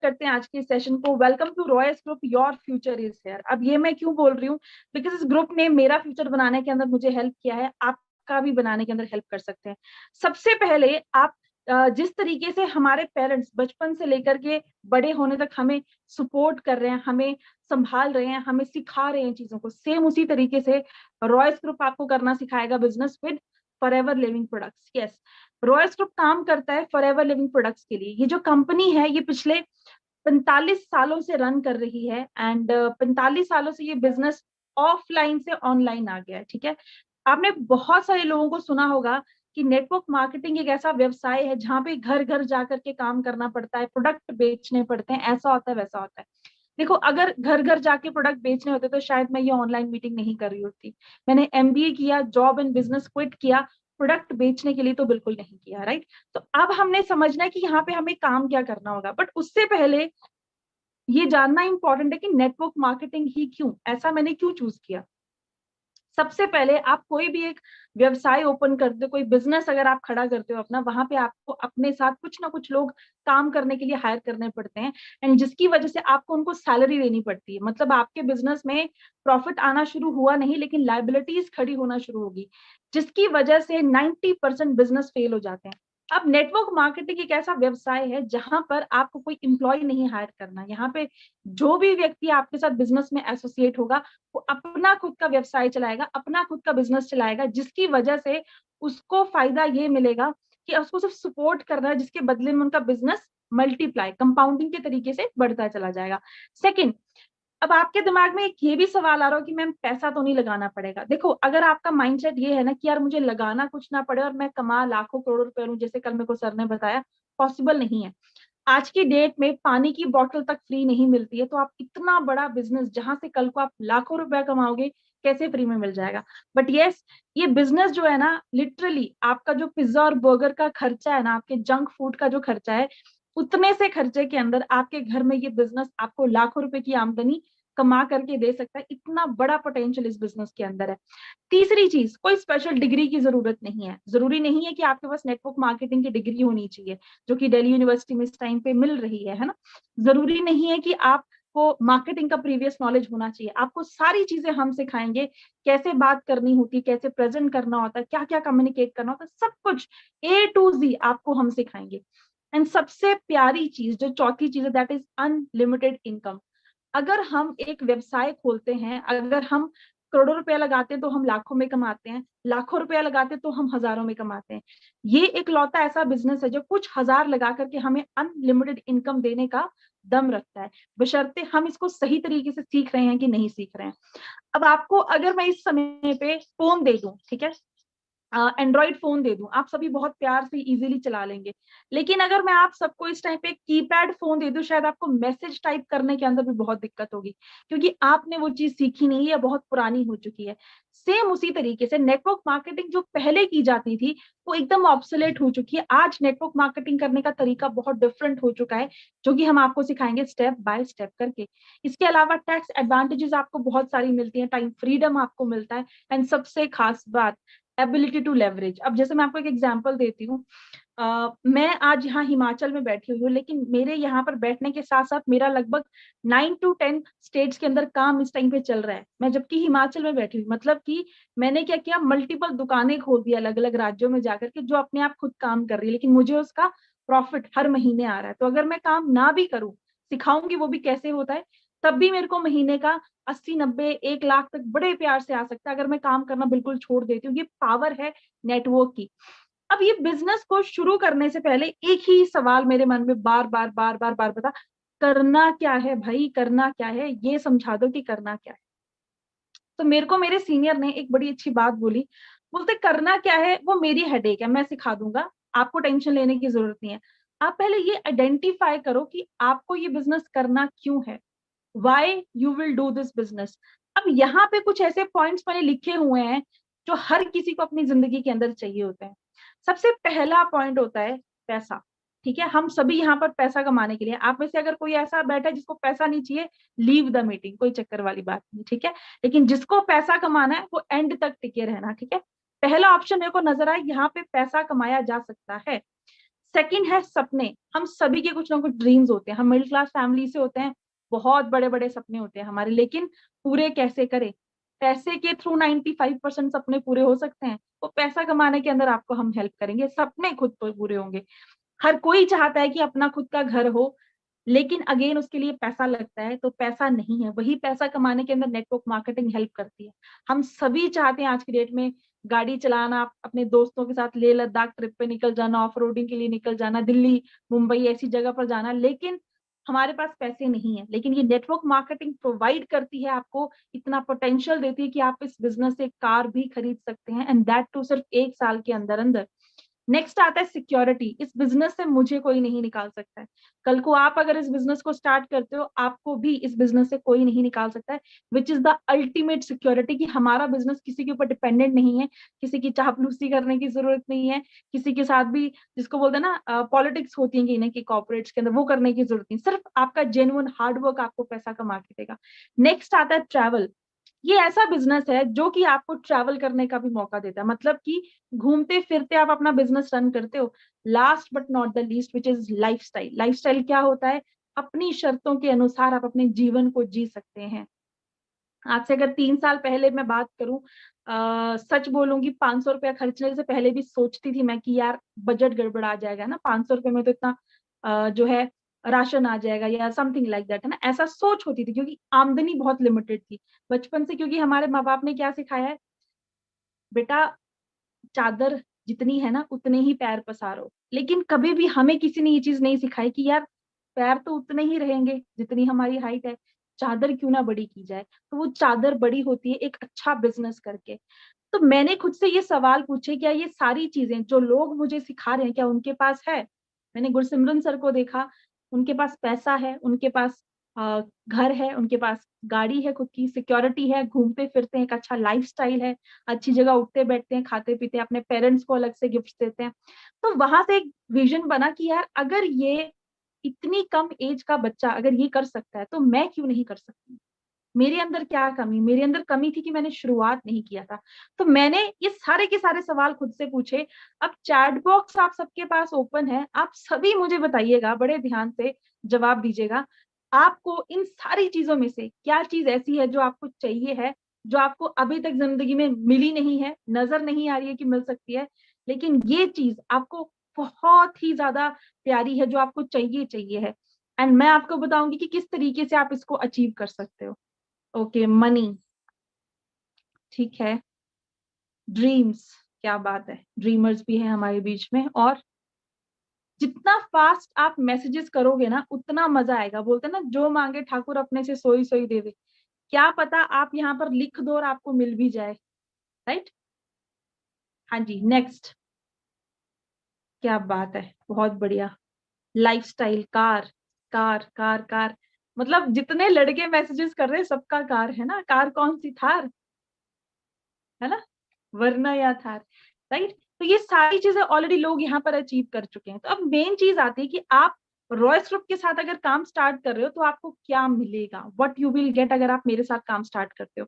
करते हैं आज के सेशन को। Welcome to Royce group, your future is here. अब ये मैं क्यों बोल रही हूँ, बिकॉज इस ग्रुप ने मेरा फ्यूचर बनाने के अंदर मुझे हेल्प किया है, आपका भी बनाने के अंदर हेल्प कर सकते हैं। सबसे पहले आप जिस तरीके से हमारे पेरेंट्स बचपन से लेकर के बड़े होने तक हमें सपोर्ट कर रहे हैं, हमें संभाल रहे हैं, हमें सिखा रहे हैं चीजों को, सेम उसी तरीके से रॉयस ग्रुप आपको करना सिखाएगा business with forever living products. Yes, Royce group काम करता है फॉरएवर लिविंग प्रोडक्ट्स के लिए। ये जो कंपनी है ये पिछले 45 सालों से रन कर रही है एंड 45 सालों से ये बिजनेस ऑफलाइन से ऑनलाइन आ गया है। ठीक है, आपने बहुत सारे लोगों को सुना होगा कि नेटवर्क मार्केटिंग एक ऐसा व्यवसाय है जहां पे घर घर जाकर के काम करना पड़ता है, प्रोडक्ट बेचने पड़ते हैं, ऐसा होता है वैसा होता है। देखो, अगर घर घर जाके प्रोडक्ट बेचने होते तो शायद मैं ये ऑनलाइन मीटिंग नहीं कर रही होती। मैंने एमबीए किया, जॉब एंड बिजनेस क्विट किया, प्रोडक्ट बेचने के लिए तो बिल्कुल नहीं किया, राइट। तो अब हमने समझना है कि यहाँ पे हमें काम क्या करना होगा, बट उससे पहले ये जानना इंपॉर्टेंट है कि नेटवर्क मार्केटिंग ही क्यों, ऐसा मैंने क्यों चूज किया। सबसे पहले आप कोई भी एक व्यवसाय ओपन करते हो, कोई बिजनेस अगर आप खड़ा करते हो अपना, वहां पे आपको अपने साथ कुछ ना कुछ लोग काम करने के लिए हायर करने पड़ते हैं एंड जिसकी वजह से आपको उनको सैलरी देनी पड़ती है। मतलब आपके बिजनेस में प्रॉफिट आना शुरू हुआ नहीं, लेकिन लाइबिलिटीज खड़ी होना शुरू होगी, जिसकी वजह से 90% बिजनेस फेल हो जाते हैं। अब नेटवर्क मार्केटिंग एक ऐसा व्यवसाय है जहां पर आपको कोई एम्प्लॉय नहीं हायर करना। यहाँ पे जो भी व्यक्ति आपके साथ बिजनेस में एसोसिएट होगा वो अपना खुद का व्यवसाय चलाएगा, अपना खुद का बिजनेस चलाएगा, जिसकी वजह से उसको फायदा ये मिलेगा कि उसको सिर्फ सपोर्ट करना है, जिसके बदले में उनका बिजनेस मल्टीप्लाई कंपाउंडिंग के तरीके से बढ़ता चला जाएगा। सेकंड, अब आपके दिमाग में एक ये भी सवाल आ रहा हो कि मैम पैसा तो नहीं लगाना पड़ेगा। देखो, अगर आपका माइंडसेट ये है ना कि यार मुझे लगाना कुछ ना पड़े और मैं कमा लाखों करोड़ रुपए लूं, जैसे कल मेरे को सर ने बताया, पॉसिबल नहीं है। आज की डेट में पानी की बोतल तक फ्री नहीं मिलती है, तो आप इतना बड़ा बिजनेस जहां से कल को आप लाखों रुपया कमाओगे, कैसे फ्री में मिल जाएगा। बट यस, ये बिजनेस जो है ना, लिटरली आपका जो पिज्जा और बर्गर का खर्चा है ना, आपके जंक फूड का जो खर्चा है, उतने से खर्चे के अंदर आपके घर में ये बिजनेस आपको लाखों रुपए की आमदनी कमा करके दे सकता है। इतना बड़ा पोटेंशियल इस बिजनेस के अंदर है। तीसरी चीज, कोई स्पेशल डिग्री की जरूरत नहीं है। जरूरी नहीं है कि आपके पास नेटवर्क मार्केटिंग की डिग्री होनी चाहिए, जो कि दिल्ली यूनिवर्सिटी में इस टाइम पे मिल रही है ना। जरूरी नहीं है कि आपको मार्केटिंग का प्रीवियस नॉलेज होना चाहिए। आपको सारी चीजें हम सिखाएंगे, कैसे बात करनी होती है, कैसे प्रेजेंट करना होता है, क्या क्या कम्युनिकेट करना होता है, सब कुछ A to Z आपको हम सिखाएंगे। एंड सबसे प्यारी चीज, जो चौथी चीज है, दैट इज अनलिमिटेड इनकम। अगर हम एक व्यवसाय खोलते हैं, अगर हम करोड़ों रुपया लगाते हैं तो हम लाखों में कमाते हैं, लाखों रुपया लगाते हैं तो हम हजारों में कमाते हैं। ये एक लौता ऐसा बिजनेस है जो कुछ हजार लगा करके हमें अनलिमिटेड इनकम देने का दम रखता है, बशर्ते हम इसको सही तरीके से सीख रहे हैं कि नहीं सीख रहे हैं। अब आपको अगर मैं इस समय पे फोन दे दूं, ठीक है, एंड्रॉइड फोन दे दूं, आप सभी बहुत प्यार से इजीली चला लेंगे। लेकिन अगर मैं आप सबको इस टाइम पे कीपैड फोन दे दूं, शायद आपको मैसेज टाइप करने के अंदर भी बहुत दिक्कत होगी, क्योंकि आपने वो चीज सीखी नहीं है, बहुत पुरानी हो चुकी है। सेम उसी तरीके से नेटवर्क मार्केटिंग जो पहले की जाती थी वो एकदम ऑब्सोलेट हो चुकी है। आज नेटवर्क मार्केटिंग करने का तरीका बहुत डिफरेंट हो चुका है, जो कि हम आपको सिखाएंगे स्टेप बाय स्टेप करके। इसके अलावा टैक्स एडवांटेजेस आपको बहुत सारी मिलती हैं, टाइम फ्रीडम आपको मिलता है, एंड सबसे खास बात, एबिलिटी टू लेवरेज। अब जैसे मैं आपको एक एग्जांपल देती हूँ, मैं आज यहाँ हिमाचल में बैठी हुई हूँ, लेकिन मेरे यहाँ पर बैठने के साथ साथ मेरा लगभग 9 to 10 स्टेट्स के अंदर काम इस टाइम पे चल रहा है, मैं जबकि हिमाचल में बैठी हुई। मतलब कि मैंने क्या किया, मल्टीपल दुकानें खोल दी अलग अलग राज्यों में जाकर के, जो अपने आप खुद काम कर रही है, लेकिन मुझे उसका प्रॉफिट हर महीने आ रहा है। तो अगर मैं काम ना भी करूँ, सिखाऊंगी वो भी कैसे होता है, तब भी मेरे को महीने का 80 90 1 लाख तक बड़े प्यार से आ सकता है, अगर मैं काम करना बिल्कुल छोड़ देती हूँ। ये पावर है नेटवर्क की। अब ये बिजनेस को शुरू करने से पहले एक ही सवाल मेरे मन में बार बार बार बार बार बता, करना क्या है भाई, करना क्या है, ये समझा दो कि करना क्या है। तो मेरे को मेरे सीनियर ने एक बड़ी अच्छी बात बोली, बोलते करना क्या है वो मेरी हेडेक है, मैं सिखा दूंगा, आपको टेंशन लेने की जरूरत नहीं है। आप पहले ये आइडेंटिफाई करो कि आपको ये बिजनेस करना क्यों है, why you will do this business. अब यहाँ पे कुछ ऐसे पॉइंट्स मैंने लिखे हुए हैं जो हर किसी को अपनी जिंदगी के अंदर चाहिए होते हैं। सबसे पहला पॉइंट होता है पैसा। ठीक है, हम सभी यहाँ पर पैसा कमाने के लिए, आप में से अगर कोई ऐसा बैठा है जिसको पैसा नहीं चाहिए, लीव द मीटिंग, कोई चक्कर वाली बात नहीं, ठीक है। लेकिन जिसको पैसा कमाना है वो एंड तक टिके रहना, ठीक है। पहला ऑप्शन मेरे को नजर आया, यहाँ पे पैसा कमाया जा सकता है। सेकंड है सपने। हम सभी के कुछ ना कुछ ड्रीम्स होते हैं, हम मिडिल क्लास फैमिली से होते हैं, बहुत बड़े बड़े सपने होते हैं हमारे, लेकिन पूरे कैसे करें? पैसे के थ्रू 95% सपने पूरे हो सकते हैं, तो पैसा कमाने के अंदर आपको हम हेल्प करेंगे, सपने खुद तो पूरे होंगे। हर कोई चाहता है कि अपना खुद का घर हो, लेकिन अगेन उसके लिए पैसा लगता है, तो पैसा नहीं है, वही पैसा कमाने के अंदर नेटवर्क मार्केटिंग हेल्प करती है। हम सभी चाहते हैं आज की डेट में गाड़ी चलाना, अपने दोस्तों के साथ लेह लद्दाख ट्रिप पे निकल जाना, ऑफ रोडिंग के लिए निकल जाना, दिल्ली मुंबई ऐसी जगह पर जाना, लेकिन हमारे पास पैसे नहीं है। लेकिन ये नेटवर्क मार्केटिंग प्रोवाइड करती है आपको, इतना पोटेंशियल देती है कि आप इस बिजनेस से कार भी खरीद सकते हैं, एंड दैट टू सिर्फ 1 साल के अंदर अंदर। नेक्स्ट आता है सिक्योरिटी। इस बिजनेस से मुझे कोई नहीं निकाल सकता है। कल को आप अगर इस बिजनेस को स्टार्ट करते हो, आपको भी इस बिजनेस से कोई नहीं निकाल सकता है, which is the ultimate security, कि हमारा बिजनेस किसी के ऊपर डिपेंडेंट नहीं है, किसी की चापलूसी करने की जरूरत नहीं है, किसी के साथ भी, जिसको बोलते हैं ना पॉलिटिक्स होती है कि इन्हें की कॉर्पोरेट्स के अंदर, वो करने की जरूरत नहीं, सिर्फ आपका जेन्युइन हार्डवर्क आपको पैसा कमा के देगा। नेक्स्ट आता है ट्रैवल। ये ऐसा बिजनेस है जो कि आपको ट्रैवल करने का भी मौका देता है, मतलब कि घूमते फिरते आप अपना बिजनेस रन करते हो। Last but not the least, which is lifestyle. Lifestyle क्या होता है? अपनी शर्तों के अनुसार आप अपने जीवन को जी सकते हैं। आज से अगर 3 साल पहले मैं बात करूं, सच बोलूंगी, 500 रुपया खर्चने से पहले भी सोचती थी मैं कि यार बजट गड़बड़ा जाएगा ना, 500 रुपये में तो इतना जो है राशन आ जाएगा या समथिंग लाइक दैट, है ना, ऐसा सोच होती थी, क्योंकि आमदनी बहुत लिमिटेड थी बचपन से। क्योंकि हमारे माँ बाप ने क्या सिखाया है, बेटा चादर जितनी है ना उतने ही पैर पसारो। लेकिन कभी भी हमें किसी ने ये चीज नहीं सिखाई कि यार पैर तो उतने ही रहेंगे जितनी हमारी हाइट है, चादर क्यों ना बड़ी की जाए। तो वो चादर बड़ी होती है एक अच्छा बिजनेस करके। तो मैंने खुद से ये सवाल पूछे, क्या ये सारी चीजें जो लोग मुझे सिखा रहे हैं क्या उनके पास है? मैंने गुरसिमरन सर को देखा, उनके पास पैसा है, उनके पास घर है, उनके पास गाड़ी है खुद की, सिक्योरिटी है, घूमते फिरते हैं, एक अच्छा लाइफस्टाइल है, अच्छी जगह उठते बैठते हैं, खाते पीते हैं, अपने पेरेंट्स को अलग से गिफ्ट देते हैं। तो वहां से एक विजन बना कि यार अगर ये इतनी कम एज का बच्चा अगर ये कर सकता है, तो मैं क्यों नहीं कर सकती? मेरे अंदर क्या कमी? मेरे अंदर कमी थी कि मैंने शुरुआत नहीं किया था। तो मैंने ये सारे के सारे सवाल खुद से पूछे। अब चैट बॉक्स आप सबके पास ओपन है, आप सभी मुझे बताइएगा, बड़े ध्यान से जवाब दीजिएगा, आपको इन सारी चीजों में से क्या चीज ऐसी है जो आपको चाहिए है, जो आपको अभी तक जिंदगी में मिली नहीं है, नजर नहीं आ रही है कि मिल सकती है, लेकिन ये चीज आपको बहुत ही ज्यादा प्यारी है, जो आपको चाहिए चाहिए है। एंड मैं आपको बताऊंगी कि किस तरीके से आप इसको अचीव कर सकते हो। ओके, मनी, ठीक है, ड्रीम्स, क्या बात है, ड्रीमर्स भी हैं हमारे बीच में। और जितना फास्ट आप मैसेजेस करोगे ना उतना मजा आएगा। बोलते हैं ना, जो मांगे ठाकुर अपने से सोई सोई दे दे। क्या पता आप यहाँ पर लिख दो और आपको मिल भी जाए, राइट? हाँ जी, नेक्स्ट, क्या बात है, बहुत बढ़िया। Lifestyle, car, car car car, मतलब जितने लड़के मैसेजेस कर रहे हैं सबका कार है ना। कार कौन सी? थार, है ना, वरना या थार, राइट? तो ये सारी चीजें ऑलरेडी लोग यहाँ पर अचीव कर चुके हैं। तो अब मेन चीज आती है कि आप रॉयस ग्रुप के साथ अगर काम स्टार्ट कर रहे हो तो आपको क्या मिलेगा, व्हाट यू विल गेट अगर आप मेरे साथ काम स्टार्ट करते हो।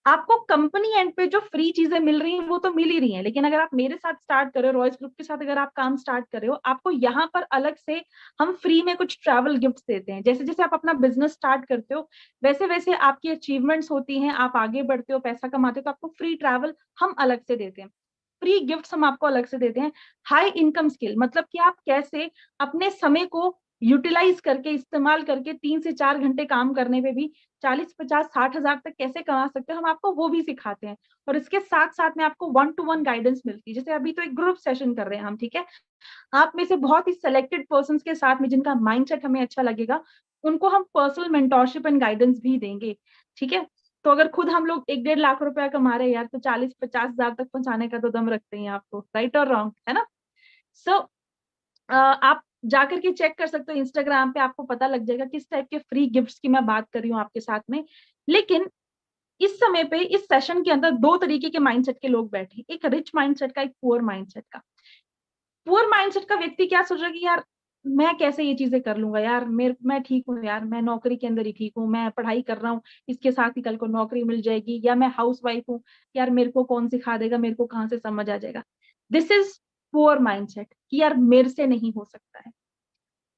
आपको कंपनी एंड पे जो फ्री चीजें मिल रही हैं वो तो मिल ही रही हैं, लेकिन अगर आप मेरे साथ स्टार्ट कर रहे हो, रॉयस ग्रुप के साथ अगर आप काम स्टार्ट कर रहे हो, आपको यहाँ पर अलग से हम फ्री में कुछ ट्रैवल गिफ्ट देते हैं। जैसे जैसे आप अपना बिजनेस स्टार्ट करते हो, वैसे वैसे आपकी अचीवमेंट्स होती हैं, आप आगे बढ़ते हो, पैसा कमाते हो, तो आपको फ्री ट्रैवल हम अलग से देते हैं, फ्री गिफ्ट्स हम आपको अलग से देते हैं। हाई इनकम स्किल, मतलब कि आप कैसे अपने समय को यूटिलाइज करके, इस्तेमाल करके 3 से 4 घंटे काम करने पे भी 40, 50, 60 हजार तक कैसे कमा सकते हो, हम आपको वो भी सिखाते हैं। और इसके साथ साथ में आपको 1-to-1 गाइडेंस मिलती है। जैसे अभी तो एक ग्रुप सेशन कर रहे हैं हम, ठीक है, आप में से बहुत ही सिलेक्टेड पर्सन के साथ में जिनका माइंडसेट हमें अच्छा लगेगा, उनको हम पर्सनल मेंटोरशिप एंड गाइडेंस भी देंगे, ठीक है। तो अगर खुद हम लोग 1-1.5 लाख रुपया कमा रहे हैं यार, तो 40-50 हजार तक पहुंचाने का तो दम रखते हैं आपको, राइट और रॉन्ग, है ना? सो आप जाकर के चेक कर सकते हो इंस्टाग्राम पे, आपको पता लग जाएगा किस टाइप के फ्री गिफ्ट्स की मैं बात कर रही हूँ आपके साथ में। लेकिन इस समय पे इस सेशन के अंदर दो तरीके के माइंडसेट के लोग बैठे, एक रिच माइंडसेट का, एक पुअर माइंडसेट का। पुअर माइंडसेट का व्यक्ति क्या सोच रहा है कि यार मैं कैसे ये चीजें कर लूंगा यार, मैं ठीक हूँ यार, मैं नौकरी के अंदर ही ठीक हूँ, मैं पढ़ाई कर रहा हूँ, इसके साथ ही कल को नौकरी मिल जाएगी, या मैं हाउस वाइफ हूँ, यार मेरे को कौन सिखा देगा, मेरे को कहाँ से समझ आ जाएगा। दिस इज पुअर माइंडसेट कि यार मेरे से नहीं हो सकता है।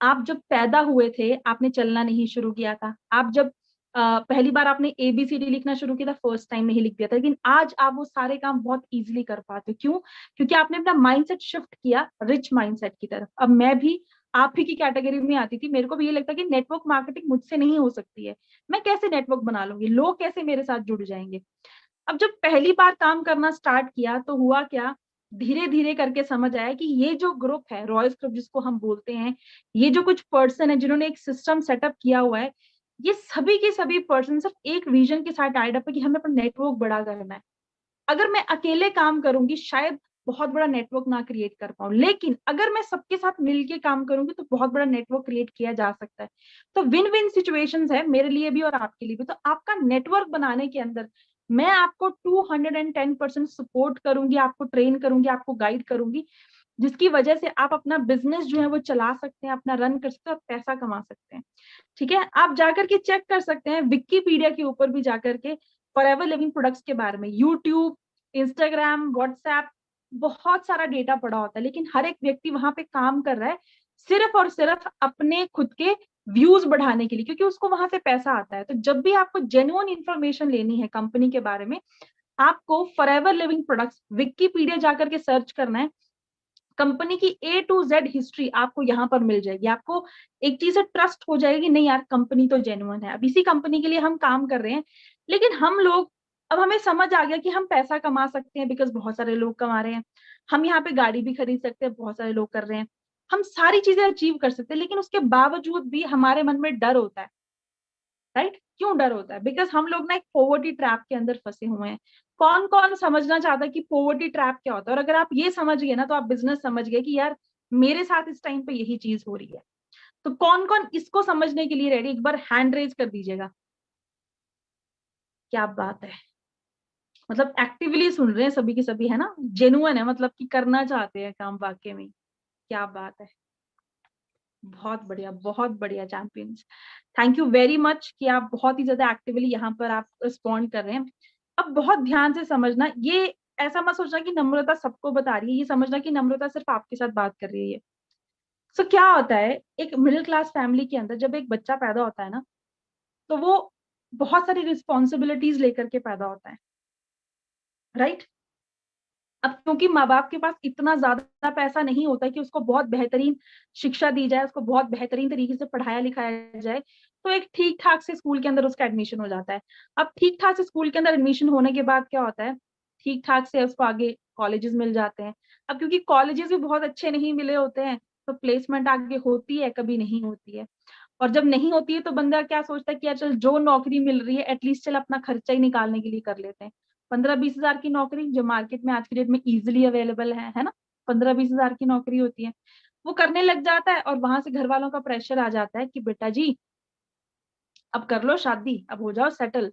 आप जब पैदा हुए थे आपने चलना नहीं शुरू किया था, आप जब पहली बार आपने एबीसीडी लिखना शुरू किया था, फर्स्ट टाइम नहीं लिख दिया था, लेकिन आज आप वो सारे काम बहुत इजीली कर पाते हो। क्यों? क्योंकि आपने अपना माइंडसेट शिफ्ट किया रिच माइंडसेट की तरफ। अब मैं भी आप ही की कैटेगरी में आती थी, मेरे को भी ये लगता कि नेटवर्क मार्केटिंग मुझसे नहीं हो सकती है, मैं कैसे नेटवर्क बना लूंगी, लोग कैसे मेरे साथ जुड़ जाएंगे। अब जब पहली बार काम करना स्टार्ट किया तो हुआ क्या, धीरे धीरे करके समझ आया कि ये जो ग्रुप है, रॉयल्स ग्रुप जिसको हम बोलते हैं, ये जो कुछ पर्सन है जिन्होंने एक सिस्टम सेटअप किया हुआ है, ये सभी के सभी पर्सन सिर्फ एक विजन के साथ टाइड अप है कि हमें अपना नेटवर्क बड़ा करना है। अगर मैं अकेले काम करूंगी शायद बहुत बड़ा नेटवर्क ना क्रिएट कर पाऊं, लेकिन अगर मैं सबके साथ मिलके काम करूंगी तो बहुत बड़ा नेटवर्क क्रिएट किया जा सकता है। तो विन विन सिचुएशंस है मेरे लिए भी और आपके लिए भी। तो आपका नेटवर्क बनाने के अंदर मैं आपको 210% सपोर्ट करूंगी, आपको ट्रेन करूंगी, आपको गाइड करूंगी, जिसकी वजह से आप अपना बिजनेस जो है वो चला सकते हैं, अपना रन कर सकते हैं और पैसा कमा सकते हैं। ठीक है, आप जाकर के चेक कर सकते हैं विकिपीडिया के ऊपर भी जाकर के फॉरएवर लिविंग प्रोडक्ट्स के बारे में, यूट्यूब, इंस्टाग्राम, व्हाट्सएप, बहुत सारा डेटा पड़ा होता है, लेकिन हर एक व्यक्ति वहां पे काम कर रहा है सिर्फ और सिर्फ अपने खुद के व्यूज बढ़ाने के लिए, क्योंकि उसको वहां से पैसा आता है। तो जब भी आपको जेन्युइन इंफॉर्मेशन लेनी है कंपनी के बारे में, आपको फॉरएवर लिविंग प्रोडक्ट्स विकिपीडिया जाकर के सर्च करना है। कंपनी की ए टू जेड हिस्ट्री आपको यहाँ पर मिल जाएगी। आपको एक चीज से ट्रस्ट हो जाएगी, नहीं यार कंपनी तो जेन्युइन है, अब इसी कंपनी के लिए हम काम कर रहे हैं। लेकिन हम लोग, अब हमें समझ आ गया कि हम पैसा कमा सकते हैं बिकॉज बहुत सारे लोग कमा रहे हैं, हम यहाँ पे गाड़ी भी खरीद सकते हैं, बहुत सारे लोग कर रहे हैं, हम सारी चीजें अचीव कर सकते हैं, लेकिन उसके बावजूद भी हमारे मन में डर होता है। राइट? क्यों डर होता है? बिकॉज हम लोग ना एक पॉवर्टी ट्रैप के अंदर फंसे हुए हैं। कौन कौन समझना चाहता है कि पॉवर्टी ट्रैप क्या होता है? और अगर आप ये समझ गए ना तो आप बिजनेस समझ गए कि यार मेरे साथ इस टाइम पे यही चीज हो रही है। तो कौन कौन इसको समझने के लिए रेडी, एक बार हैंड रेज कर दीजिएगा। क्या बात है, मतलब एक्टिवली सुन रहे हैं सभी के सभी, है ना, जेन्युइन है, मतलब कि करना चाहते हैं काम वाकई में। क्या बात है, बहुत बढ़िया, बहुत बढ़िया champions. Thank you very much कि आप बहुत ही ज्यादा एक्टिवली यहाँ पर आप रिस्पॉन्ड कर रहे हैं। अब बहुत ध्यान से समझना, ये ऐसा मत सोचना कि नम्रता सबको बता रही है, ये समझना कि नम्रता सिर्फ आपके साथ बात कर रही है। सो क्या होता है, एक मिडिल क्लास फैमिली के अंदर जब एक बच्चा पैदा होता है ना, तो वो बहुत सारी रिस्पॉन्सिबिलिटीज लेकर के पैदा होता है। राइट? अब क्योंकि माँ बाप के पास इतना ज्यादा पैसा नहीं होता कि उसको बहुत बेहतरीन शिक्षा दी जाए, उसको बहुत बेहतरीन तरीके से पढ़ाया लिखाया जाए, तो एक ठीक ठाक से स्कूल के अंदर उसका एडमिशन हो जाता है। अब ठीक ठाक से स्कूल के अंदर एडमिशन होने के बाद क्या होता है, ठीक ठाक से उसको आगे कॉलेजेस मिल जाते हैं। अब क्योंकि कॉलेजेस भी बहुत अच्छे नहीं मिले होते हैं, तो प्लेसमेंट आगे होती है, कभी नहीं होती है। और जब नहीं होती है तो बंदा क्या सोचता है कि यार चल जो नौकरी मिल रही है एटलीस्ट चल अपना खर्चा ही निकालने के लिए कर लेते हैं। 15-20 हजार की नौकरी जो मार्केट में आज की डेट में इजिली अवेलेबल है ना, 15-20 हजार की नौकरी होती है, वो करने लग जाता है। और वहां से घर वालों का प्रेशर आ जाता है कि बेटा जी अब कर लो शादी, अब हो जाओ सेटल।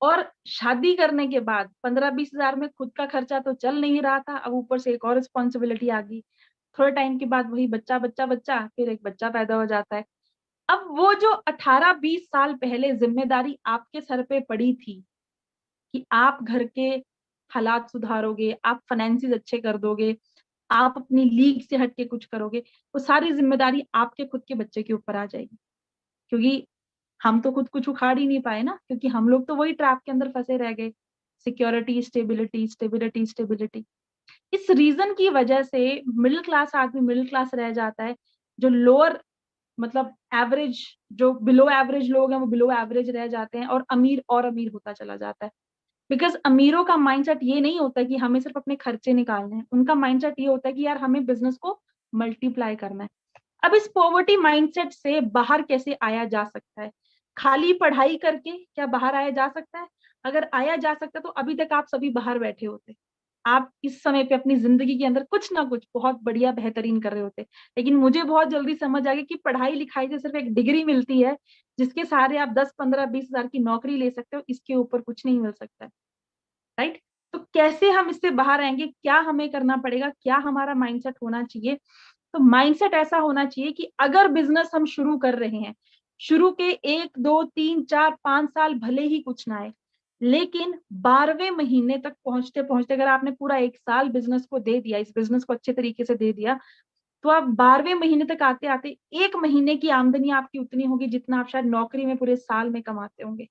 और शादी करने के बाद 15-20 हजार में खुद का खर्चा तो चल नहीं रहा था, अब ऊपर से एक और रिस्पॉन्सिबिलिटी आ गई। थोड़े टाइम के बाद वही बच्चा बच्चा बच्चा, फिर एक बच्चा पैदा हो जाता है। अब वो जो 18-20 साल पहले जिम्मेदारी आपके सर पे पड़ी थी कि आप घर के हालात सुधारोगे, आप फाइनेंसिस अच्छे कर दोगे, आप अपनी लीग से हटके कुछ करोगे, वो सारी जिम्मेदारी आपके खुद के बच्चे के ऊपर आ जाएगी। क्योंकि हम तो खुद कुछ उखाड़ ही नहीं पाए ना, क्योंकि हम लोग तो वही ट्रैप के अंदर फंसे रह गए, सिक्योरिटी, स्टेबिलिटी, स्टेबिलिटी, स्टेबिलिटी। इस रीजन की वजह से मिडिल क्लास आदमी मिडिल क्लास रह जाता है, जो लोअर मतलब एवरेज, जो बिलो एवरेज लोग हैं वो बिलो एवरेज रह जाते हैं, और अमीर होता चला जाता है। बिकॉज अमीरों का माइंडसेट ये नहीं होता कि हमें सिर्फ अपने खर्चे निकालने हैं, उनका माइंडसेट ये होता है कि यार हमें बिजनेस को मल्टीप्लाई करना है। अब इस पॉवर्टी माइंडसेट से बाहर कैसे आया जा सकता है? खाली पढ़ाई करके क्या बाहर आया जा सकता है? अगर आया जा सकता तो अभी तक आप सभी बाहर बैठे होते, आप इस समय पे अपनी जिंदगी के अंदर कुछ ना कुछ बहुत बढ़िया बेहतरीन कर रहे होते। लेकिन मुझे बहुत जल्दी समझ आ गया कि पढ़ाई लिखाई से सिर्फ एक डिग्री मिलती है जिसके सहारे आप 10-15-20 हजार की नौकरी ले सकते हो, इसके ऊपर कुछ नहीं मिल सकता है। राइट? तो कैसे हम इससे बाहर आएंगे, क्या हमें करना पड़ेगा, क्या हमारा माइंडसेट होना चाहिए? तो माइंडसेट ऐसा होना चाहिए कि अगर बिजनेस हम शुरू कर रहे हैं, शुरू के 1-2-3-4-5 साल भले ही कुछ ना आए, लेकिन 12वें महीने तक पहुंचते पहुंचते अगर आपने पूरा 1 साल बिजनेस को दे दिया, इस बिजनेस को अच्छे तरीके से दे दिया, तो आप 12वें महीने तक आते आते 1 महीने की आमदनी आपकी उतनी होगी जितना आप शायद नौकरी में पूरे साल में कमाते होंगे।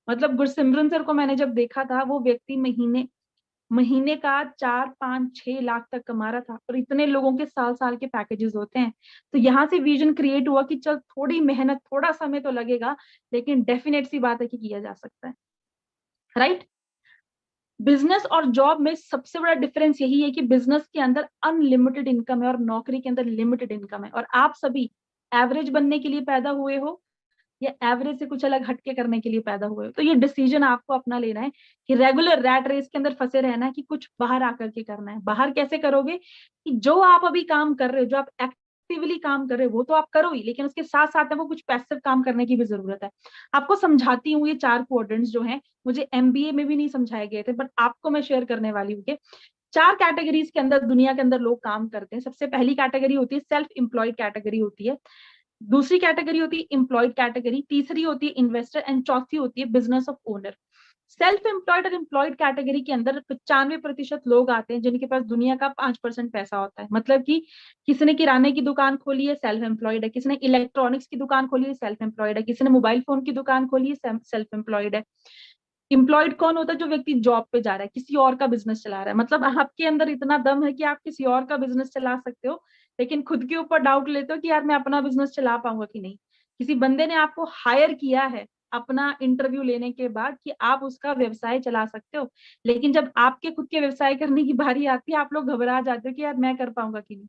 मतलब गुरसिमरन सर को मैंने जब देखा था, वो व्यक्ति महीने महीने का 4, 5, 6 लाख तक कमा रहा था, और इतने लोगों के साल साल के पैकेजेस होते हैं। तो यहाँ से विजन क्रिएट हुआ कि चल थोड़ी मेहनत, थोड़ा समय तो लगेगा, लेकिन डेफिनेट सी बात है कि किया जा सकता है, राइट। बिजनेस और जॉब में सबसे बड़ा डिफरेंस यही है कि बिजनेस के अंदर अनलिमिटेड इनकम है और नौकरी के अंदर लिमिटेड इनकम है, और आप सभी एवरेज बनने के लिए पैदा हुए हो या एवरेज से कुछ अलग हटके करने के लिए पैदा हुए हो। तो ये डिसीजन आपको अपना लेना है कि रेगुलर रैट रेस के अंदर फंसे रहना है कि कुछ बाहर आकर के करना है। बाहर कैसे करोगे कि जो आप अभी काम कर रहे हो, जो आप एक्टिवली काम कर रहे हो, वो तो आप करो ही, लेकिन उसके साथ साथ में वो कुछ पैसिव काम करने की भी जरूरत है। आपको समझाती हूँ, ये 4 क्वाड्रेंट्स जो हैं मुझे एमबीए में भी नहीं समझाए गए थे, बट आपको मैं शेयर करने वाली हूँ कि 4 कैटेगरीज के अंदर दुनिया के अंदर लोग काम करते हैं। सबसे पहली कैटेगरी होती है सेल्फ एम्प्लॉयड कैटेगरी होती है, दूसरी कैटेगरी होती है एम्प्लॉयड कैटेगरी, तीसरी होती है इन्वेस्टर, एंड चौथी होती है business of owner. Self employed और एम्प्लॉयड कैटेगरी के अंदर 95% लोग आते हैं जिनके पास दुनिया का 5% पैसा होता है। मतलब कि किसी ने किराने की दुकान खोली है, सेल्फ एम्प्लॉयड है, किसी ने इलेक्ट्रॉनिक्स की दुकान खोली है, सेल्फ एम्प्लॉयड है, किसी ने मोबाइल फोन की दुकान खोली है, सेल्फ एम्प्लॉयड है। एम्प्लॉयड कौन होता है? जो व्यक्ति जॉब पे जा रहा है, किसी और का बिजनेस चला रहा है। मतलब आपके अंदर इतना दम है कि आप किसी और का बिजनेस चला सकते हो, लेकिन खुद के ऊपर डाउट लेते हो कि यार मैं अपना बिजनेस चला पाऊंगा कि नहीं। किसी बंदे ने आपको हायर किया है अपना इंटरव्यू लेने के बाद कि आप उसका व्यवसाय चला सकते हो, लेकिन जब आपके खुद के व्यवसाय करने की बारी आती है, आप लोग घबरा जाते हो कि यार मैं कर पाऊंगा कि नहीं।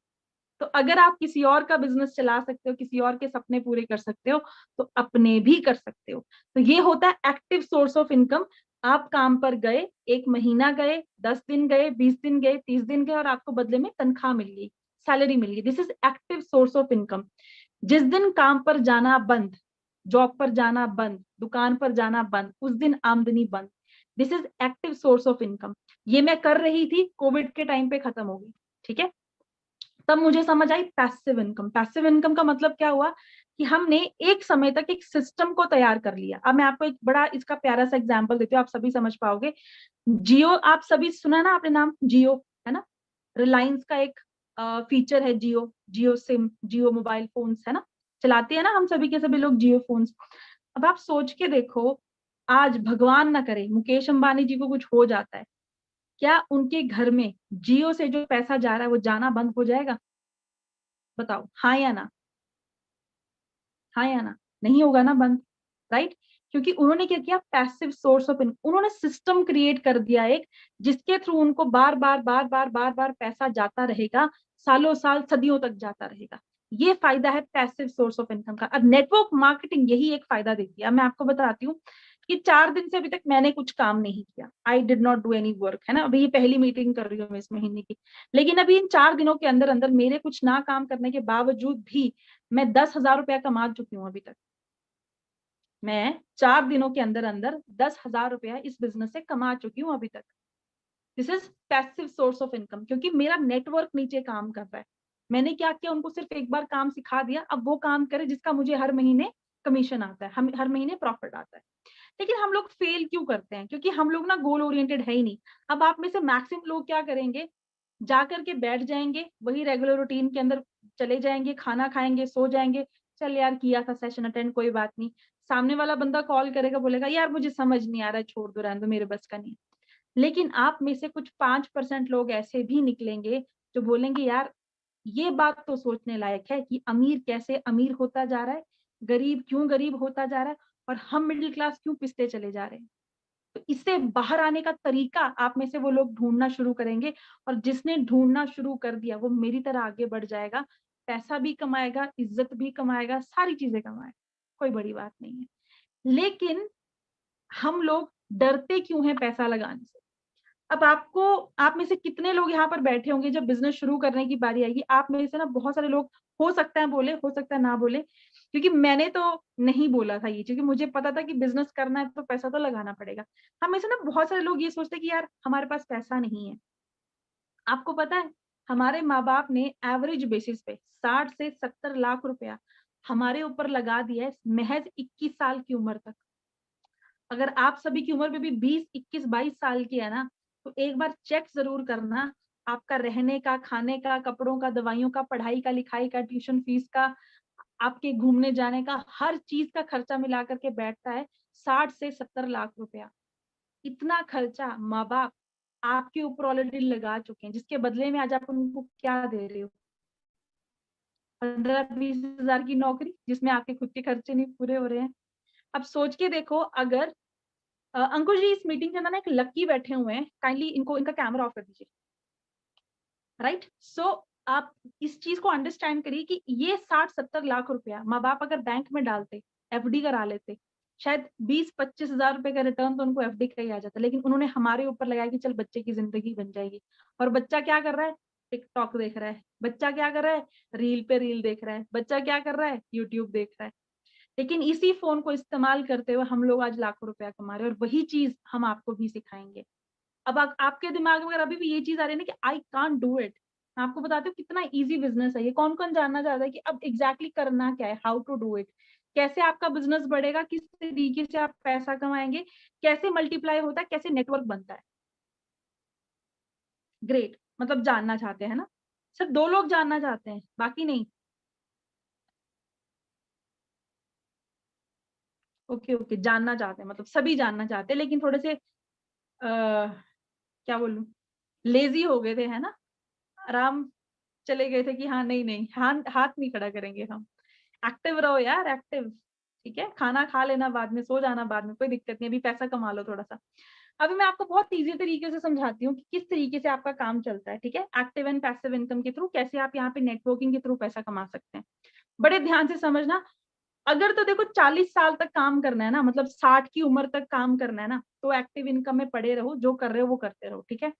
तो अगर आप किसी और का बिजनेस चला सकते हो, किसी और के सपने पूरे कर सकते हो, तो अपने भी कर सकते हो। तो ये होता है एक्टिव सोर्स ऑफ इनकम। आप काम पर गए, 1 महीना गए, 10 दिन गए, 20 दिन गए, 30 दिन गए, और आपको बदले में तनख्वाह मिल गई, सैलरी मिल गई। This is active source of income. जिस दिन काम पर जाना बंद, जॉब पर जाना बंद, दुकान पर जाना बंद, उस दिन आमदनी बंद। This is active source of income. ये मैं कर रही थी, कोविड के टाइम पे खत्म हो गई, ठीक है। तब मुझे समझ आई पैसिव इनकम। पैसिव इनकम का मतलब क्या हुआ कि हमने एक समय तक एक सिस्टम को तैयार कर लिया। अब मैं आपको एक बड़ा इसका प्यारा सा एग्जांपल देती हूँ, आप सभी समझ पाओगे। जियो, आप सभी सुना ना आपने नाम जियो, है ना। रिलायंस का एक फीचर है जियो, जियो सिम, जियो मोबाइल फोन्स, है ना। चलाते हैं ना हम सभी के सभी लोग जियो फोन्स। अब आप सोच के देखो, आज भगवान ना करे मुकेश अंबानी जी को कुछ हो जाता है, क्या उनके घर में जियो से जो पैसा जा रहा है वो जाना बंद हो जाएगा? बताओ, हाँ या ना? हाँ या ना? नहीं होगा ना बंद, राइट। क्योंकि उन्होंने क्या किया, पैसिव सोर्स ऑफ इनकम, उन्होंने सिस्टम क्रिएट कर दिया एक, जिसके थ्रू उनको बार बार बार बार बार बार पैसा जाता रहेगा, सालों साल सदियों तक जाता रहेगा। ये फायदा है पैसिव सोर्स ऑफ इनकम का। अब नेटवर्क मार्केटिंग यही एक फायदा देती है। अब मैं आपको बताती हूँ कि 4 दिन से अभी तक मैंने कुछ काम नहीं किया, I did not do any work, है ना। अभी ये पहली मीटिंग कर रही हूँ मैं इस महीने की, लेकिन अभी इन 4 दिनों के अंदर अंदर मेरे कुछ ना काम करने के बावजूद भी मैं 10,000 रुपया कमा चुकी हूँ अभी तक। मैं 4 दिनों के अंदर अंदर 10,000 रुपया इस बिजनेस से कमा चुकी हूँ अभी तक। This is passive source of income, क्योंकि मेरा नेटवर्क नीचे काम कर रहा है। मैंने क्या किया, उनको सिर्फ एक बार काम सिखा दिया, अब वो काम करे जिसका मुझे हर महीने कमीशन आता है, हम हर महीने प्रॉफिट आता है। लेकिन हम लोग फेल क्यों करते हैं? क्योंकि हम लोग ना गोल ओरिएंटेड है ही नहीं। अब आप में से मैक्सिमम लोग क्या करेंगे, जाकर के बैठ जाएंगे, वही रेगुलर रूटीन के अंदर चले जाएंगे, खाना खाएंगे, सो जाएंगे। चल यार किया था सेशन अटेंड, कोई बात नहीं। सामने वाला बंदा कॉल करेगा, बोलेगा यार मुझे समझ नहीं आ रहा है, छोड़ दो, रहने दो, मेरे बस का नहीं। लेकिन आप में से कुछ 5% लोग ऐसे भी निकलेंगे जो बोलेंगे यार ये बात तो सोचने लायक है कि अमीर कैसे अमीर होता जा रहा है, गरीब क्यों गरीब होता जा रहा है, और हम मिडिल क्लास क्यों पिसते चले जा रहे हैं। तो इससे बाहर आने का तरीका आप में से वो लोग ढूंढना शुरू करेंगे, और जिसने ढूंढना शुरू कर दिया वो मेरी तरह आगे बढ़ जाएगा, पैसा भी कमाएगा, इज्जत भी कमाएगा, सारी चीजें कमाएगा, कोई बड़ी बात नहीं है। लेकिन हम लोग डरते क्यों हैं पैसा लगाने से? अब आपको, आप में से कितने लोग यहाँ पर बैठे होंगे, जब बिजनेस शुरू करने की बारी आएगी, आप में से ना बहुत सारे लोग हो सकता है बोले, हो सकता है ना बोले, क्योंकि मैंने तो नहीं बोला था ये, क्योंकि मुझे पता था कि बिजनेस करना है तो पैसा तो लगाना पड़ेगा। हम में से ना बहुत सारे लोग ये सोचते हैं कि यार हमारे पास पैसा नहीं है। आपको पता है, हमारे माँ बाप ने एवरेज बेसिस पे 60 से 70 लाख रुपया हमारे ऊपर लगा दिया है, महज 21 साल की उम्र तक। अगर आप सभी की उम्र भी 20, 21, 22 साल की है ना, तो एक बार चेक जरूर करना, आपका रहने का, खाने का, कपड़ों का, दवाइयों का, पढ़ाई का, लिखाई का, ट्यूशन फीस का, आपके घूमने जाने का, हर चीज का खर्चा मिला करके बैठता है 60 से 70 लाख रुपया। इतना खर्चा माँ बाप आपके ऊपर ऑलरेडी लगा चुके हैं, जिसके बदले में आज आप उनको क्या दे रहे हो? 15-20 हजार की नौकरी, जिसमें आपके खुद के खर्चे नहीं पूरे हो रहे हैं। अब सोच के देखो, अगर अंकुश जी, इस मीटिंग के अंदर ना एक लक्की बैठे हुए हैं, काइंडली इनको, इनका कैमरा ऑफ कर दीजिए। राइट, सो आप इस चीज को अंडरस्टैंड करिए कि ये 60-70 लाख रुपया माँ बाप अगर बैंक में डालते, एफडी करा लेते, शायद 20-25 हजार रुपए का रिटर्न तो उनको एफडी का ही आ जाता, लेकिन उन्होंने हमारे ऊपर लगाया कि चल बच्चे की जिंदगी बन जाएगी। और बच्चा क्या कर रहा है? टिकटॉक देख रहा है। बच्चा क्या कर रहा है? रील पे रील देख रहा है। बच्चा क्या कर रहा है? यूट्यूब देख रहा है। लेकिन इसी फोन को इस्तेमाल करते हुए हम लोग आज लाखों रुपया कमा रहे हैं, और वही चीज हम आपको भी सिखाएंगे। अब आपके दिमाग में अगर अभी भी ये चीज आ रही है ना कि आई कांट डू इट, मैं आपको बताती हूँ कितना इजी बिजनेस है ये। कौन कौन जानना चाहता है कि अब एग्जैक्टली करना क्या है, हाउ टू डू इट, कैसे आपका बिजनेस बढ़ेगा, किस तरीके से आप पैसा कमाएंगे, कैसे मल्टीप्लाई होता है, कैसे नेटवर्क बनता है? ग्रेट, मतलब जानना चाहते हैं ना? सिर्फ 2 लोग जानना चाहते हैं, बाकी नहीं? ओके ओके, जानना चाहते हैं, मतलब सभी जानना चाहते हैं, लेकिन थोड़े से क्या बोलूं, लेजी हो गए थे, है ना? आराम चले गए थे कि हाँ नहीं नहीं, हाथ हाथ नहीं खड़ा करेंगे हम। एक्टिव रहो यार, एक्टिव। ठीक है, खाना खा लेना बाद में, सो जाना बाद में, कोई दिक्कत नहीं, अभी पैसा कमा लो थोड़ा सा। अभी मैं आपको बहुत इजी तरीके से समझाती हूँ कि किस तरीके से आपका काम चलता है। ठीक है, एक्टिव एंड पैसिव इनकम के थ्रू कैसे आप यहाँ पे नेटवर्किंग के थ्रू पैसा कमा सकते हैं। बड़े ध्यान से समझना। अगर तो देखो 40 साल तक काम करना है ना, मतलब 60 की उम्र तक काम करना है ना, तो एक्टिव इनकम में पड़े रहो, जो कर रहे हो वो करते रहो। ठीक है,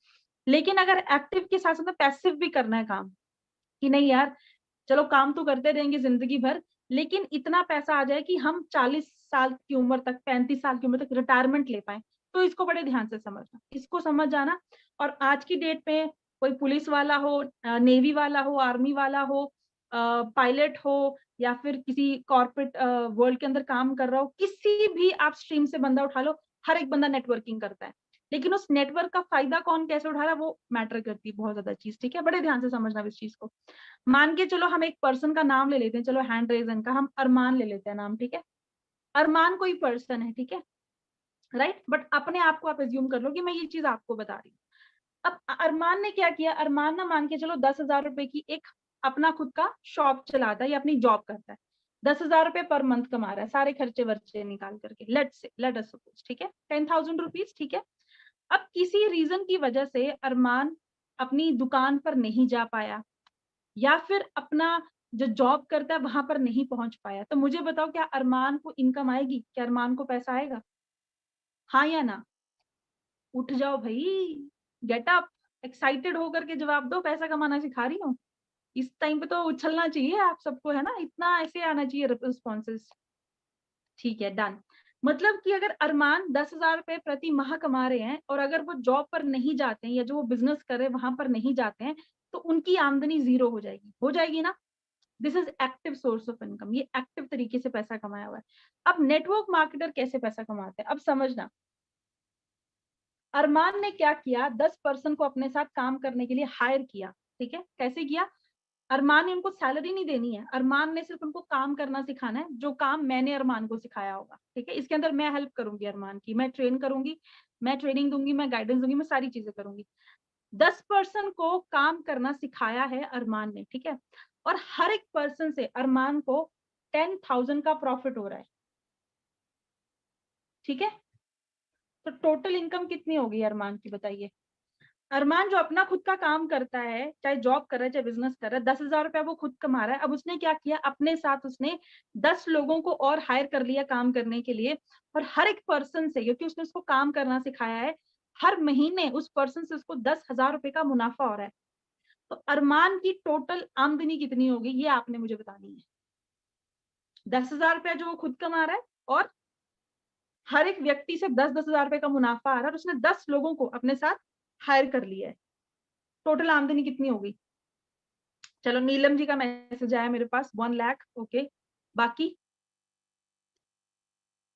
लेकिन अगर एक्टिव के साथ साथ पैसिव भी करना है काम, कि नहीं यार चलो काम तो करते रहेंगे जिंदगी भर, लेकिन इतना पैसा आ जाए कि हम 40 साल की उम्र तक, 35 साल की उम्र तक रिटायरमेंट ले पाए, तो इसको बड़े ध्यान से समझना, इसको समझ जाना। और आज की डेट में कोई पुलिस वाला हो, नेवी वाला हो, आर्मी वाला हो, पायलट हो, या फिर किसी कॉर्पोरेट वर्ल्ड के अंदर काम कर रहा हो, किसी भी आप स्ट्रीम से बंदा उठा लो, हर एक बंदा नेटवर्किंग करता है। लेकिन उस नेटवर्क का फायदा कौन कैसे उठा रहा है वो मैटर करती है बहुत ज्यादा चीज। ठीक है, बड़े ध्यान से समझना इस चीज को। मान के चलो हम एक पर्सन का नाम ले लेते हैं, चलो हैंड रेजन का हम अरमान ले लेते हैं नाम। ठीक है, अरमान कोई पर्सन है, ठीक है, राइट, बट अपने आप को आप एज्यूम कर लो कि मैं ये चीज आपको बता रही हूँ। अब अरमान ने क्या किया, अरमान ना मान के चलो 10,000 रुपए की एक अपना खुद का शॉप चलाता है या अपनी जॉब करता है, 10,000 रुपए पर मंथ कमा रहा है सारे खर्चे वर्चे निकाल करके, लेट अस सपोज, ठीक है, 10,000 रुपीज। ठीक है, अब किसी रीजन की वजह से अरमान अपनी दुकान पर नहीं जा पाया, या फिर अपना जो जॉब करता है वहां पर नहीं पहुंच पाया, तो मुझे बताओ क्या अरमान को इनकम आएगी, क्या अरमान को पैसा आएगा? हाँ या ना? उठ जाओ भाई, गेट अप, एक्साइटेड होकर के जवाब दो, पैसा कमाना सिखा रही हूँ। इस टाइम पे तो उछलना चाहिए आप सबको, है ना, इतना ऐसे आना चाहिए रिस्पॉन्सेस। ठीक है, डन। मतलब कि अगर अरमान 10,000 रुपए प्रति माह कमा रहे हैं, और अगर वो जॉब पर नहीं जाते हैं, या जो वो बिजनेस कर रहे हैं वहां पर नहीं जाते हैं, तो उनकी आमदनी जीरो हो जाएगी ना? This is active source of income, ये एक्टिव तरीके से पैसा कमाया हुआ है। अब नेटवर्क मार्केटर कैसे पैसा कमाते हैं, अब समझना। अरमान ने क्या किया, 10 पर्सन को अपने साथ काम करने के लिए हायर किया। ठीक है, कैसे किया? अरमान ने उनको सैलरी नहीं देनी है, अरमान ने सिर्फ उनको काम करना सिखाना है, जो काम मैंने अरमान को सिखाया होगा। ठीक है, इसके अंदर मैं हेल्प करूंगी अरमान की, मैं ट्रेन करूंगी, मैं ट्रेनिंग दूंगी, मैं गाइडेंस दूंगी, मैं सारी चीजें करूंगी। 10 पर्सन को काम करना सिखाया है अरमान ने। ठीक है, और हर एक पर्सन से अरमान को 10,000 का प्रॉफिट हो रहा है। ठीक है, तो टोटल इनकम कितनी होगी अरमान की, बताइए? अरमान जो अपना खुद का काम करता है, चाहे जॉब कर रहा है चाहे बिजनेस कर रहा है, 10,000 रुपया वो खुद कमा रहा है। अब उसने क्या किया, अपने साथ उसने 10 लोगों को और हायर कर लिया काम करने के लिए, और हर एक पर्सन से, क्योंकि उसने उसको काम करना सिखाया है, हर महीने उस पर्सन से उसको 10,000 रुपए का मुनाफा हो रहा है। तो अरमान की टोटल आमदनी कितनी होगी ये आपने मुझे बतानी है। 10,000 रुपया जो वो खुद कमा रहा है, और हर एक व्यक्ति से 10-10 हजार रुपए का मुनाफा आ रहा है, और उसने 10 लोगों को अपने साथ हायर कर लिया है। टोटल आमदनी कितनी होगी? चलो, नीलम जी का मैसेज आया मेरे पास, 1 लाख। ओके, बाकी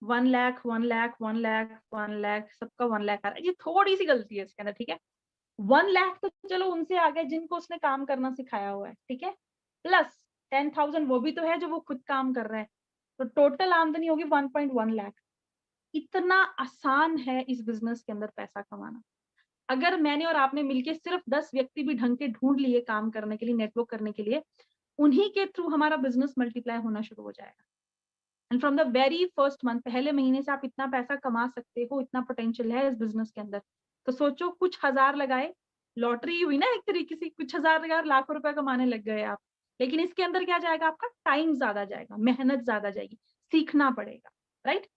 1 लाख 1 लाख 1 लाख 1 लाख, सबका 1 लाख आ रहा है। ये थोड़ी सी गलती है इसके अंदर, ठीक है। 1 लाख तो चलो उनसे आ गए जिनको उसने काम करना सिखाया हुआ है, ठीक है, प्लस 10,000 वो भी तो है जो वो खुद काम कर रहा है, तो टोटल आमदनी होगी 1.1 लाख। इतना आसान है इस बिजनेस के अंदर पैसा कमाना। अगर मैंने और आपने मिलके सिर्फ 10 व्यक्ति भी ढंग के ढूंढ लिए काम करने के लिए, नेटवर्क करने के लिए, उन्हीं के थ्रू हमारा बिजनेस मल्टीप्लाई होना शुरू हो जाएगा। And from the very first month, पहले महीने से आप इतना पैसा कमा सकते हो, इतना पोटेंशियल है इस बिजनेस के अंदर। तो सोचो, कुछ हजार लगाए, लॉटरी हुई ना एक तरीके से, कुछ हजार लगाए, लाखों रुपए कमाने लग गए आप। लेकिन इसके अंदर क्या जाएगा, आपका टाइम ज्यादा जाएगा, मेहनत ज्यादा जाएगी, सीखना पड़ेगा, राइट।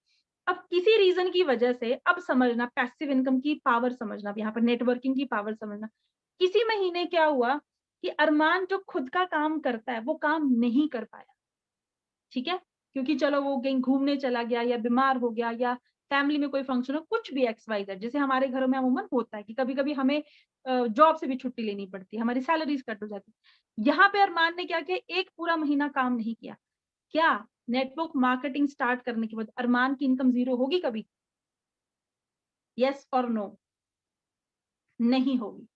अब किसी रीजन की वजह से, अब समझना पैसिव इनकम की पावर, समझना अब यहाँ पर नेटवर्किंग की पावर समझना। किसी महीने क्या हुआ कि अरमान जो खुद का काम करता है वो काम नहीं कर पाया, ठीक है, क्योंकि चलो वो कहीं घूमने चला गया, या बीमार हो गया, या फैमिली में कोई फंक्शन हो, कुछ भी XYZ, जैसे हमारे घरों में अमूमन होता है कि कभी कभी हमें जॉब से भी छुट्टी लेनी पड़ती है, हमारी सैलरीज कट हो जाती है। यहाँ पे अरमान ने क्या किया, एक पूरा महीना काम नहीं किया। क्या नेटवर्क मार्केटिंग स्टार्ट करने के बाद अरमान की इनकम जीरो होगी कभी? यस और नो? नहीं होगी,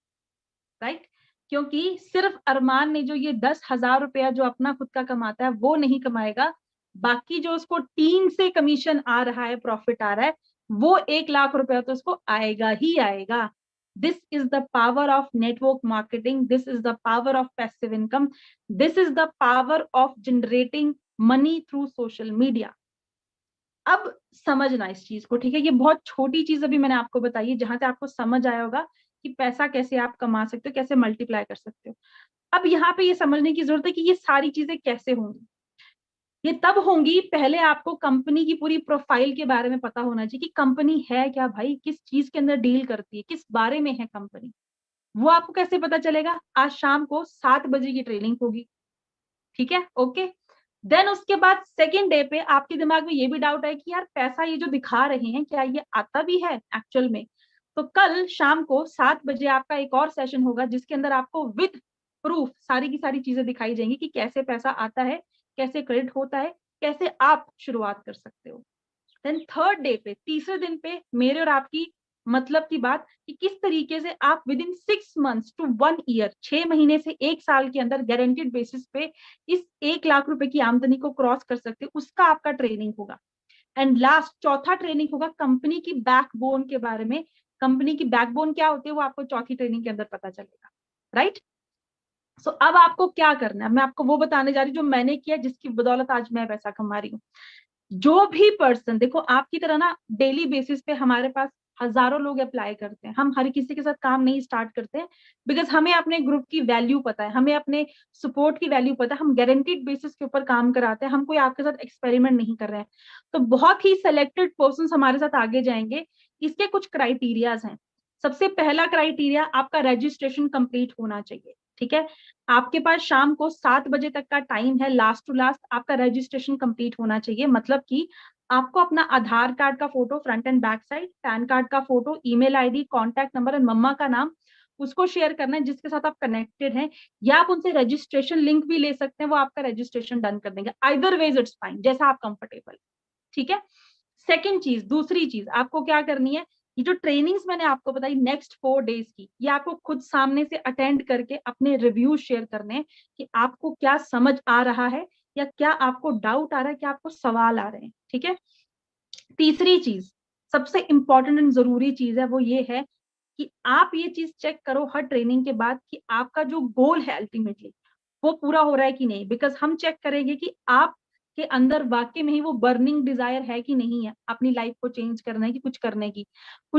राइट। क्योंकि सिर्फ अरमान ने जो ये 10,000 रुपया जो अपना खुद का कमाता है वो नहीं कमाएगा, बाकी जो उसको टीम से कमीशन आ रहा है, प्रॉफिट आ रहा है, वो 1 लाख रुपया तो उसको आएगा ही आएगा। This is the power of network marketing, this is the power of passive income, this is the power of generating money through social media. अब समझना इस चीज को, ठीक है, ये बहुत छोटी चीज अभी मैंने आपको बताई है, जहां से आपको समझ आया होगा कि पैसा कैसे आप कमा सकते हो, कैसे मल्टीप्लाई कर सकते हो। अब यहाँ पे ये समझने की जरूरत है कि ये सारी चीजें कैसे होंगी। ये तब होंगी, पहले आपको कंपनी की पूरी प्रोफाइल के बारे में पता होना चाहिए कि कंपनी है क्या भाई, किस चीज के अंदर डील करती है, किस बारे में है कंपनी। वो आपको कैसे पता चलेगा? आज शाम को 7 बजे की ट्रेनिंग होगी, ठीक है, ओके। देन उसके बाद सेकेंड डे पे आपके दिमाग में ये भी डाउट है कि यार पैसा ये जो दिखा रहे हैं क्या ये आता भी है एक्चुअल में? तो कल शाम को 7 बजे आपका एक और सेशन होगा जिसके अंदर आपको विद प्रूफ सारी की सारी चीजें दिखाई जाएंगी कि कैसे पैसा आता है, कैसे क्रेडिट होता है, कैसे आप शुरुआत कर सकते हो। देन थर्ड डे पे, तीसरे दिन पे, मेरे और आपकी मतलब की बात कि किस तरीके से आप within 6 months to 1 year, 6 महीने से 1 साल के अंदर गारंटेड बेसिस पे इस 1 लाख रुपए की आमदनी को क्रॉस कर सकते हो, उसका आपका ट्रेनिंग होगा। एंड लास्ट चौथा ट्रेनिंग होगा कंपनी की बैकबोन के बारे में। कंपनी की बैकबोन क्या होती है वो आपको चौथी ट्रेनिंग के अंदर पता चलेगा, राइट। सो अब आपको क्या करना है, मैं आपको वो बताने जा रही हूँ जो मैंने किया, जिसकी बदौलत आज मैं पैसा कमा रही हूँ। जो भी पर्सन, देखो आपकी तरह ना डेली बेसिस पे हमारे पास हजारों लोग अप्लाई करते हैं, हम हर किसी के साथ काम नहीं स्टार्ट करते हैं, बिकॉज हमें अपने ग्रुप की वैल्यू पता है, हमें अपने सपोर्ट की वैल्यू पता है, हम गारंटीड बेसिस के ऊपर काम कराते हैं, हम कोई आपके साथ एक्सपेरिमेंट नहीं कर रहे हैं। तो बहुत ही सिलेक्टेड पर्सन हमारे साथ आगे जाएंगे। इसके कुछ क्राइटेरियाज हैं। सबसे पहला क्राइटेरिया, आपका रजिस्ट्रेशन कंप्लीट होना चाहिए, ठीक है। आपके पास शाम को 7 बजे तक का टाइम है, लास्ट टू लास्ट आपका रजिस्ट्रेशन कंप्लीट होना चाहिए। मतलब कि आपको अपना आधार कार्ड का photo front and back side, PAN card का photo, email ID, contact number और मम्मा का नाम, उसको शेयर करना है जिसके साथ आप कनेक्टेड हैं, या आप उनसे रजिस्ट्रेशन लिंक भी ले सकते हैं, वो आपका रजिस्ट्रेशन डन कर देंगे। आइदर वेज इट्स फाइन, जैसा आप कंफर्टेबल, ठीक है। सेकेंड चीज, दूसरी चीज आपको क्या करनी है, ये जो ट्रेनिंग्स मैंने आपको बताई नेक्स्ट 4 डेज की, ये आपको खुद सामने से अटेंड करके अपने रिव्यू शेयर करने हैं कि आपको क्या समझ आ रहा है, या क्या आपको डाउट आ रहा है, क्या आपको सवाल आ रहे हैं, ठीक है। तीसरी चीज, सबसे इंपॉर्टेंट एंड जरूरी चीज है, वो ये है कि आप ये चीज चेक करो हर ट्रेनिंग के बाद कि आपका जो गोल है अल्टीमेटली वो पूरा हो रहा है कि नहीं। बिकॉज हम चेक करेंगे कि आप के अंदर वाकई में ही वो बर्निंग डिजायर है कि नहीं है अपनी लाइफ को चेंज करने की, कुछ करने की। कुछ